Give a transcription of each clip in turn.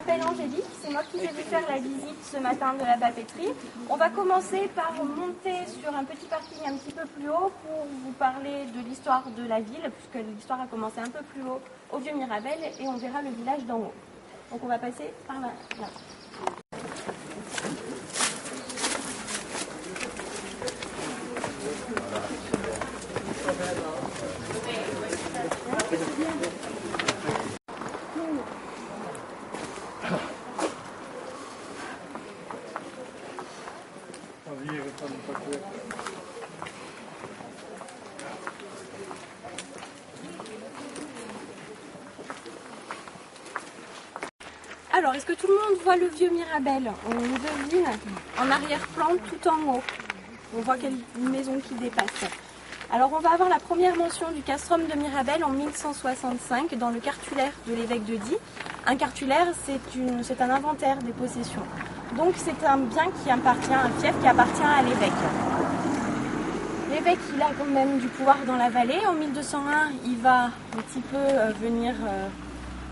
Je m'appelle Angélique, c'est moi qui vais vous faire la visite ce matin de la papeterie. On va commencer par monter sur un petit parking un petit peu plus haut pour vous parler de l'histoire de la ville, puisque l'histoire a commencé un peu plus haut au Vieux-Mirabel et on verra le village d'en haut. Donc on va passer par là. Alors, est-ce que tout le monde voit le Vieux-Mirabel? On devine en arrière-plan tout en haut. On voit une maison qui dépasse. Alors, on va avoir la première mention du castrum de Mirabel en 1165 dans le cartulaire de l'évêque de Die. Un cartulaire, c'est un inventaire des possessions. Donc, c'est un bien qui appartient, un fief qui appartient à l'évêque. L'évêque, il a quand même du pouvoir dans la vallée. En 1201, il va un petit peu venir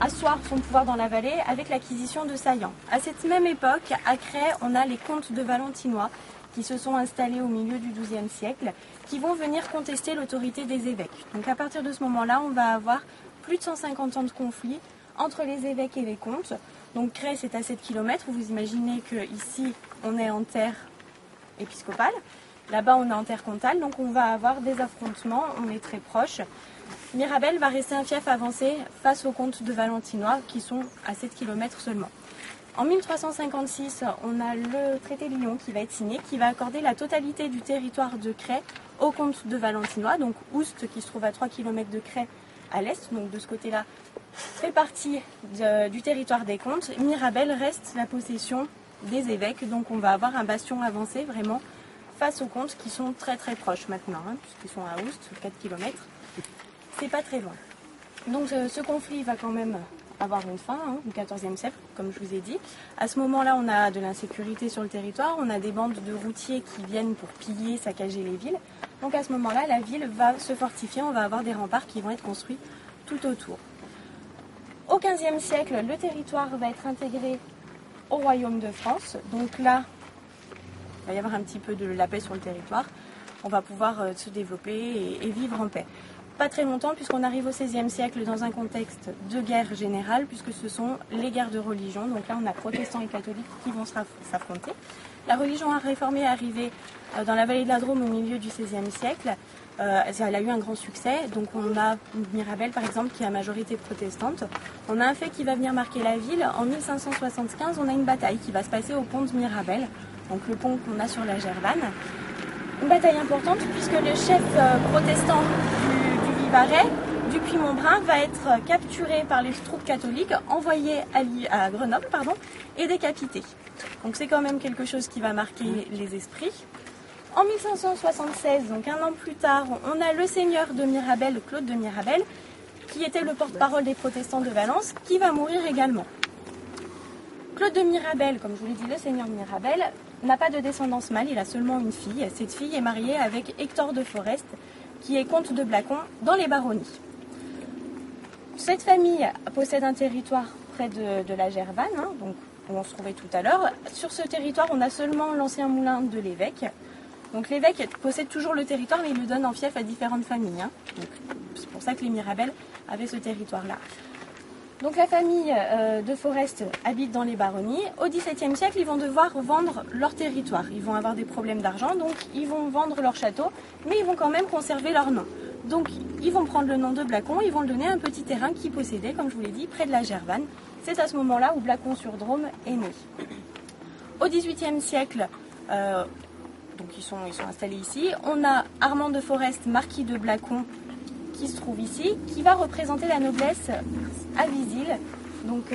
asseoir son pouvoir dans la vallée avec l'acquisition de Saillant. À cette même époque, à Crest, on a les comtes de Valentinois qui se sont installés au milieu du XIIe siècle, qui vont venir contester l'autorité des évêques. Donc à partir de ce moment-là, on va avoir plus de 150 ans de conflit entre les évêques et les comtes. Donc Crest, c'est à 7 km. Vous imaginez qu'ici, on est en terre épiscopale. Là-bas, on est en terre comtale, donc on va avoir des affrontements, on est très proches. Mirabel va rester un fief avancé face aux comtes de Valentinois, qui sont à 7 km seulement. En 1356, on a le traité de Lyon qui va être signé, qui va accorder la totalité du territoire de Crest aux comtes de Valentinois, donc Oust, qui se trouve à 3 km de Crest à l'est, donc de ce côté-là, fait partie du territoire des comtes. Mirabel reste la possession des évêques, donc on va avoir un bastion avancé vraiment face aux comtes qui sont très très proches maintenant, puisqu'ils sont à Oust, 4 km. C'est pas très loin. Donc ce conflit va quand même avoir une fin, au XIVe siècle, comme je vous ai dit. À ce moment-là, on a de l'insécurité sur le territoire, on a des bandes de routiers qui viennent pour piller, saccager les villes. Donc à ce moment-là, la ville va se fortifier, on va avoir des remparts qui vont être construits tout autour. Au XVe siècle, le territoire va être intégré au royaume de France. Donc là, il va y avoir un petit peu de la paix sur le territoire. On va pouvoir se développer et vivre en paix. Pas très longtemps, puisqu'on arrive au XVIe siècle dans un contexte de guerre générale, puisque ce sont les guerres de religion. Donc là, on a protestants et catholiques qui vont s'affronter. La religion réformée est arrivée dans la vallée de la Drôme au milieu du XVIe siècle. Elle a eu un grand succès. Donc on a Mirabel, par exemple, qui est à majorité protestante. On a un fait qui va venir marquer la ville. En 1575, on a une bataille qui va se passer au pont de Mirabel, donc le pont qu'on a sur la Gervanne. Une bataille importante puisque le chef protestant du Vivarais, Dupuy-Montbrun, va être capturé par les troupes catholiques, envoyé à Grenoble et décapité. Donc c'est quand même quelque chose qui va marquer les esprits. En 1576, donc un an plus tard, on a le seigneur de Mirabel, Claude de Mirabel, qui était le porte-parole des protestants de Valence, qui va mourir également. Claude de Mirabel, comme je vous l'ai dit, le seigneur de Mirabel, n'a pas de descendance mâle, il a seulement une fille. Cette fille est mariée avec Hector de Forest, qui est comte de Blacon dans les baronnies. Cette famille possède un territoire près de la Gervanne, donc où on se trouvait tout à l'heure. Sur ce territoire, on a seulement l'ancien moulin de l'évêque. Donc l'évêque possède toujours le territoire, mais il le donne en fief à différentes familles. Donc, c'est pour ça que les Mirabel avaient ce territoire-là. Donc la famille de Forest habite dans les baronnies. Au XVIIe siècle, ils vont devoir vendre leur territoire. Ils vont avoir des problèmes d'argent, donc ils vont vendre leur château, mais ils vont quand même conserver leur nom. Donc ils vont prendre le nom de Blacon, ils vont le donner à un petit terrain qu'ils possédaient, comme je vous l'ai dit, près de la Gervanne. C'est à ce moment-là où Blacon-sur-Drôme est né. Au XVIIIe siècle, donc ils sont installés ici. On a Armand de Forest, marquis de Blacon, qui se trouve ici, qui va représenter la noblesse à Visil, donc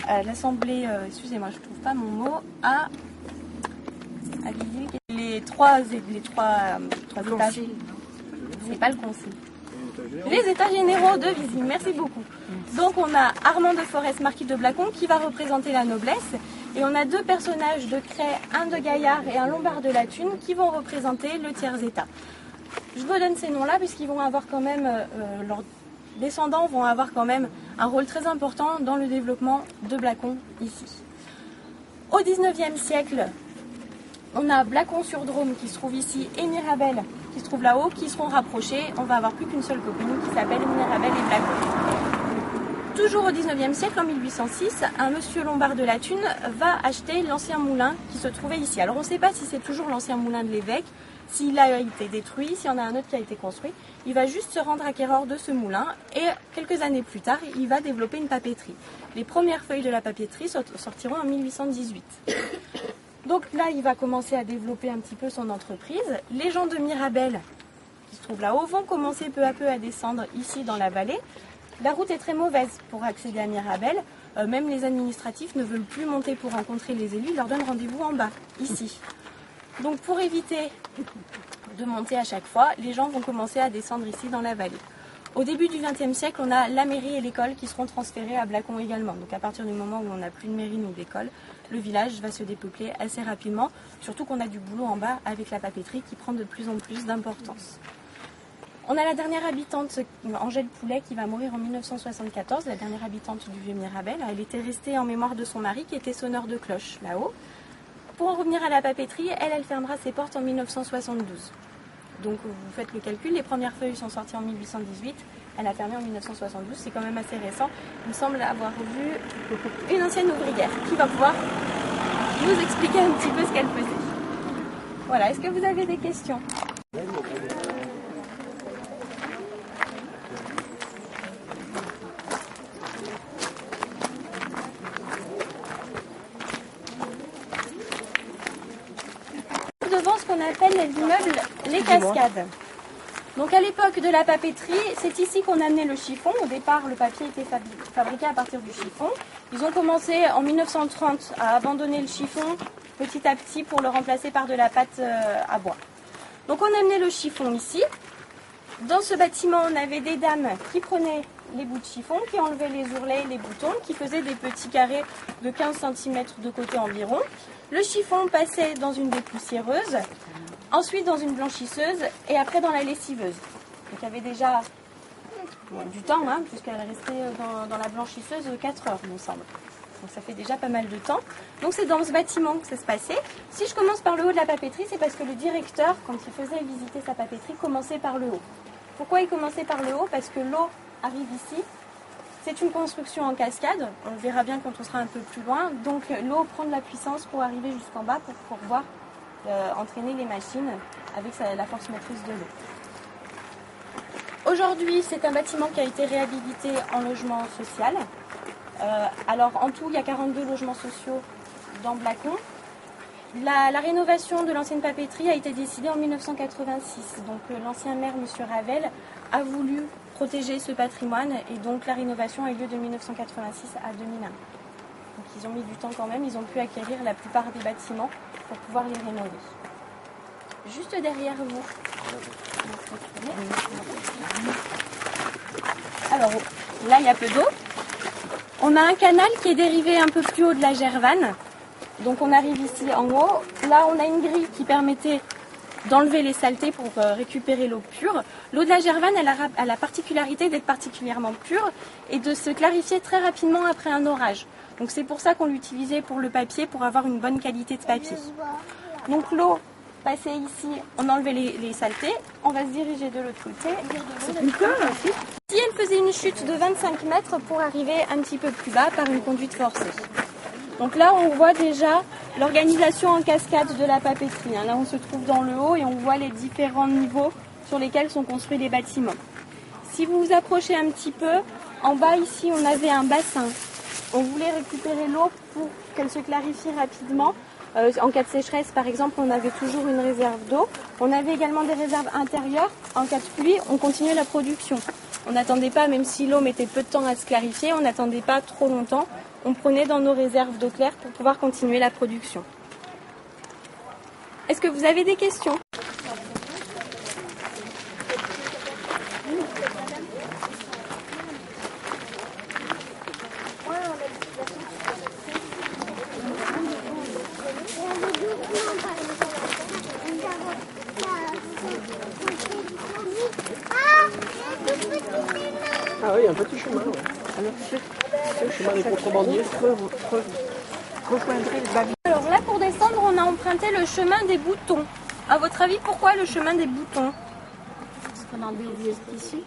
à l'Assemblée, excusez-moi, je ne trouve pas mon mot, à Visil, les trois étages, c'est pas le conseil, les états généraux de Visil, merci beaucoup. Donc on a Armand de Forest, marquis de Blacon, qui va représenter la noblesse, et on a deux personnages de Crest, un de Gaillard et un Lombard de la Thune, qui vont représenter le tiers-état. Je vous donne ces noms-là puisqu'ils vont avoir quand même descendants vont avoir quand même un rôle très important dans le développement de Blacon ici. Au 19e siècle, on a Blacon-sur-Drôme qui se trouve ici et Mirabel qui se trouve là-haut, qui seront rapprochés. On va avoir plus qu'une seule commune qui s'appelle Mirabel et Blacon. Toujours au 19e siècle, en 1806, un monsieur Lombard de la Thune va acheter l'ancien moulin qui se trouvait ici. Alors on ne sait pas si c'est toujours l'ancien moulin de l'évêque, s'il a été détruit, s'il y en a un autre qui a été construit. Il va juste se rendre acquéreur de ce moulin et quelques années plus tard, il va développer une papeterie. Les premières feuilles de la papeterie sortiront en 1818. Donc là, il va commencer à développer un petit peu son entreprise. Les gens de Mirabel, qui se trouvent là-haut, vont commencer peu à peu à descendre ici dans la vallée. La route est très mauvaise pour accéder à Mirabel. Même les administratifs ne veulent plus monter pour rencontrer les élus. Ils leur donnent rendez-vous en bas, ici. Donc pour éviter de monter à chaque fois, les gens vont commencer à descendre ici dans la vallée. Au début du XXe siècle, on a la mairie et l'école qui seront transférés à Blacon également. Donc à partir du moment où on n'a plus de mairie ni d'école, le village va se dépeupler assez rapidement, surtout qu'on a du boulot en bas avec la papeterie qui prend de plus en plus d'importance. On a la dernière habitante, Angèle Poulet, qui va mourir en 1974, la dernière habitante du vieux Mirabel. Elle était restée en mémoire de son mari qui était sonneur de cloche là-haut. Pour en revenir à la papeterie, elle fermera ses portes en 1972. Donc vous faites le calcul, les premières feuilles sont sorties en 1818, elle a fermé en 1972, c'est quand même assez récent. Il me semble avoir vu une ancienne ouvrière qui va pouvoir nous expliquer un petit peu ce qu'elle faisait. Voilà, est-ce que vous avez des questions ? Devant ce qu'on appelle l'immeuble Les Cascades. Donc à l'époque de la papeterie, c'est ici qu'on amenait le chiffon. Au départ, le papier était fabriqué à partir du chiffon. Ils ont commencé en 1930 à abandonner le chiffon petit à petit pour le remplacer par de la pâte à bois. Donc on amenait le chiffon ici. Dans ce bâtiment, on avait des dames qui prenaient les bouts de chiffon, qui enlevaient les ourlets, les boutons, qui faisaient des petits carrés de 15 cm de côté environ. Le chiffon passait dans une dépoussiéreuse, ensuite dans une blanchisseuse et après dans la lessiveuse. Donc il y avait déjà du temps, puisqu'elle restait dans la blanchisseuse 4 heures, il me semble. Donc ça fait déjà pas mal de temps. Donc c'est dans ce bâtiment que ça se passait. Si je commence par le haut de la papeterie, c'est parce que le directeur, quand il faisait visiter sa papeterie, commençait par le haut. Pourquoi il commençait par le haut? Parce que l'eau arrive ici. C'est une construction en cascade, on le verra bien quand on sera un peu plus loin. Donc l'eau prend de la puissance pour arriver jusqu'en bas pour pouvoir entraîner les machines avec la force motrice de l'eau. Aujourd'hui, c'est un bâtiment qui a été réhabilité en logement social. Alors en tout, il y a 42 logements sociaux dans Blacon. La rénovation de l'ancienne papeterie a été décidée en 1986. Donc l'ancien maire, M. Ravel, a voulu protéger ce patrimoine et donc la rénovation a eu lieu de 1986 à 2001. Donc ils ont mis du temps quand même, ils ont pu acquérir la plupart des bâtiments pour pouvoir les rénover. Juste derrière vous. Alors là il y a peu d'eau. On a un canal qui est dérivé un peu plus haut de la Gervanne. Donc on arrive ici en haut. Là on a une grille qui permettait d'enlever les saletés pour récupérer l'eau pure. L'eau de la Gervanne, elle a la particularité d'être particulièrement pure et de se clarifier très rapidement après un orage. Donc c'est pour ça qu'on l'utilisait pour le papier, pour avoir une bonne qualité de papier. Donc l'eau passait ici, on enlevait les saletés, on va se diriger de l'autre côté. Si elle faisait une chute de 25 mètres pour arriver un petit peu plus bas par une conduite forcée. Donc là, on voit déjà l'organisation en cascade de la papeterie. Là, on se trouve dans le haut et on voit les différents niveaux sur lesquels sont construits les bâtiments. Si vous vous approchez un petit peu, en bas ici, on avait un bassin. On voulait récupérer l'eau pour qu'elle se clarifie rapidement. En cas de sécheresse, par exemple, on avait toujours une réserve d'eau. On avait également des réserves intérieures. En cas de pluie, on continuait la production. On n'attendait pas, même si l'eau mettait peu de temps à se clarifier, on n'attendait pas trop longtemps. On prenait dans nos réserves d'eau claire pour pouvoir continuer la production. Est-ce que vous avez des questions ? Ah oui, un petit chemin. Ouais. Alors, ce chemin des contrebandiers. Rejoindrait le Babi. Alors là, pour descendre, on a emprunté le chemin des boutons. À votre avis, pourquoi le chemin des boutons? Parce qu'on a enlevé ici.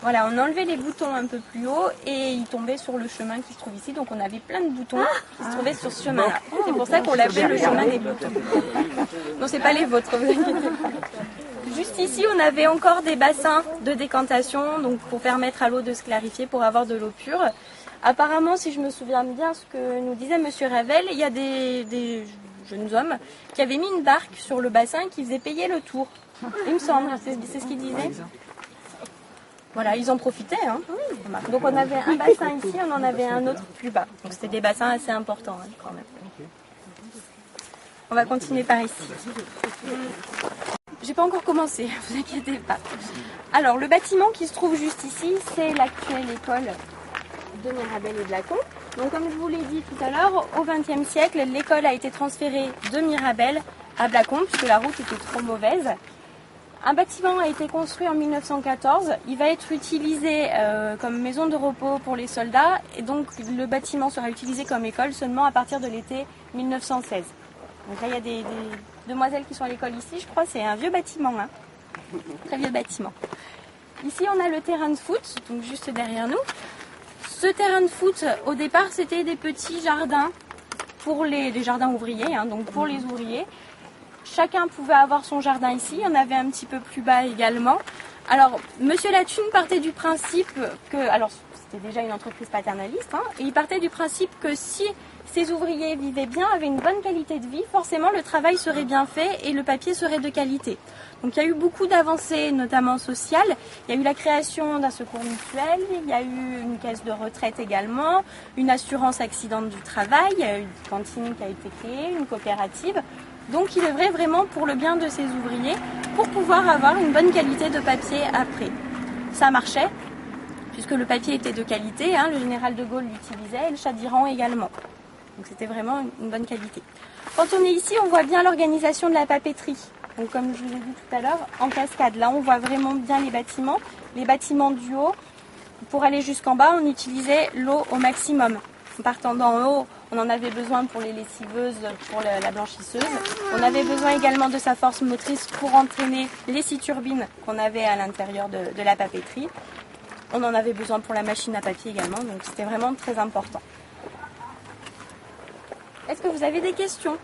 Voilà, on enlevait les boutons un peu plus haut et ils tombaient sur le chemin qui se trouve ici. Donc on avait plein de boutons qui se trouvaient sur ce chemin-là. C'est pour ça qu'on l'appelait le chemin des boutons. Non, c'est pas les vôtres, vous inquiétez pas. Juste ici, on avait encore des bassins de décantation, donc pour permettre à l'eau de se clarifier, pour avoir de l'eau pure. Apparemment, si je me souviens bien ce que nous disait Monsieur Ravel, il y a des jeunes hommes qui avaient mis une barque sur le bassin qui faisait payer le tour. Il me semble, c'est ce qu'il disait. Voilà, ils en profitaient. Hein. Donc on avait un bassin ici, on en avait un autre plus bas. Donc c'était des bassins assez importants hein, quand même. On va continuer par ici. J'ai pas encore commencé, vous inquiétez pas. Alors le bâtiment qui se trouve juste ici, c'est l'actuelle école de Mirabel et de Lacon. Donc comme je vous l'ai dit tout à l'heure, au XXe siècle, l'école a été transférée de Mirabel à Blacon puisque la route était trop mauvaise. Un bâtiment a été construit en 1914, il va être utilisé comme maison de repos pour les soldats et donc le bâtiment sera utilisé comme école seulement à partir de l'été 1916. Donc là il y a des demoiselles qui sont à l'école ici, je crois, c'est un vieux bâtiment, hein. Très vieux bâtiment. Ici on a le terrain de foot, donc juste derrière nous. Ce terrain de foot, au départ, c'était des petits jardins pour des jardins ouvriers, hein, donc pour les ouvriers. Chacun pouvait avoir son jardin ici, il y en avait un petit peu plus bas également. Alors, Monsieur Lathune partait du principe que, alors c'était déjà une entreprise paternaliste, hein, et il partait du principe que si ces ouvriers vivaient bien, avaient une bonne qualité de vie, forcément le travail serait bien fait et le papier serait de qualité. Donc il y a eu beaucoup d'avancées, notamment sociales. Il y a eu la création d'un secours mutuel, il y a eu une caisse de retraite également, une assurance accident du travail, il y a eu une cantine qui a été créée, une coopérative. Donc il œuvrait vraiment pour le bien de ces ouvriers, pour pouvoir avoir une bonne qualité de papier après. Ça marchait, puisque le papier était de qualité, hein, le général de Gaulle l'utilisait et le Shah d'Iran également. Donc c'était vraiment une bonne qualité. Quand on est ici, on voit bien l'organisation de la papeterie. Donc comme je vous ai dit tout à l'heure, en cascade. Là, on voit vraiment bien les bâtiments du haut. Pour aller jusqu'en bas, on utilisait l'eau au maximum. En partant d'en haut, on en avait besoin pour les lessiveuses, pour la blanchisseuse. On avait besoin également de sa force motrice pour entraîner les 6 turbines qu'on avait à l'intérieur de la papeterie. On en avait besoin pour la machine à papier également, donc c'était vraiment très important. Est-ce que vous avez des questions?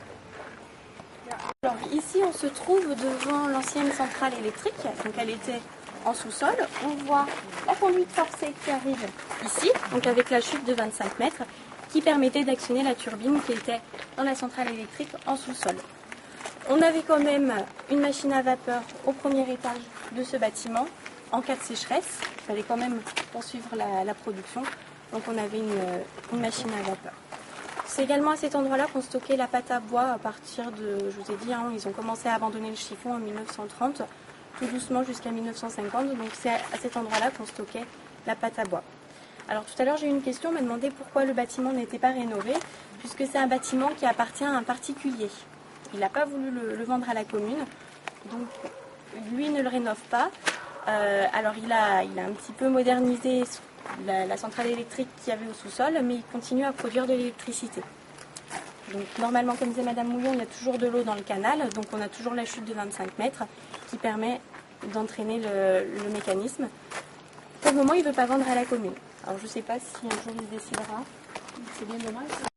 Alors ici on se trouve devant l'ancienne centrale électrique, donc elle était en sous-sol. On voit la conduite forcée qui arrive ici, donc avec la chute de 25 mètres, qui permettait d'actionner la turbine qui était dans la centrale électrique en sous-sol. On avait quand même une machine à vapeur au premier étage de ce bâtiment, en cas de sécheresse. Il fallait quand même poursuivre la production, donc on avait une machine à vapeur. C'est également à cet endroit-là qu'on stockait la pâte à bois à partir de, je vous ai dit, hein, ils ont commencé à abandonner le chiffon en 1930, tout doucement jusqu'à 1950, donc c'est à cet endroit-là qu'on stockait la pâte à bois. Alors tout à l'heure j'ai eu une question, on m'a demandé pourquoi le bâtiment n'était pas rénové, puisque c'est un bâtiment qui appartient à un particulier. Il n'a pas voulu le vendre à la commune, donc lui ne le rénove pas. Alors il a un petit peu modernisé la centrale électrique qu'il y avait au sous-sol, mais il continue à produire de l'électricité. Donc normalement, comme disait Madame Mouillon, il y a toujours de l'eau dans le canal, donc on a toujours la chute de 25 mètres qui permet d'entraîner le mécanisme. Pour le moment, il ne veut pas vendre à la commune. Alors je ne sais pas si un jour il décidera. C'est bien dommage.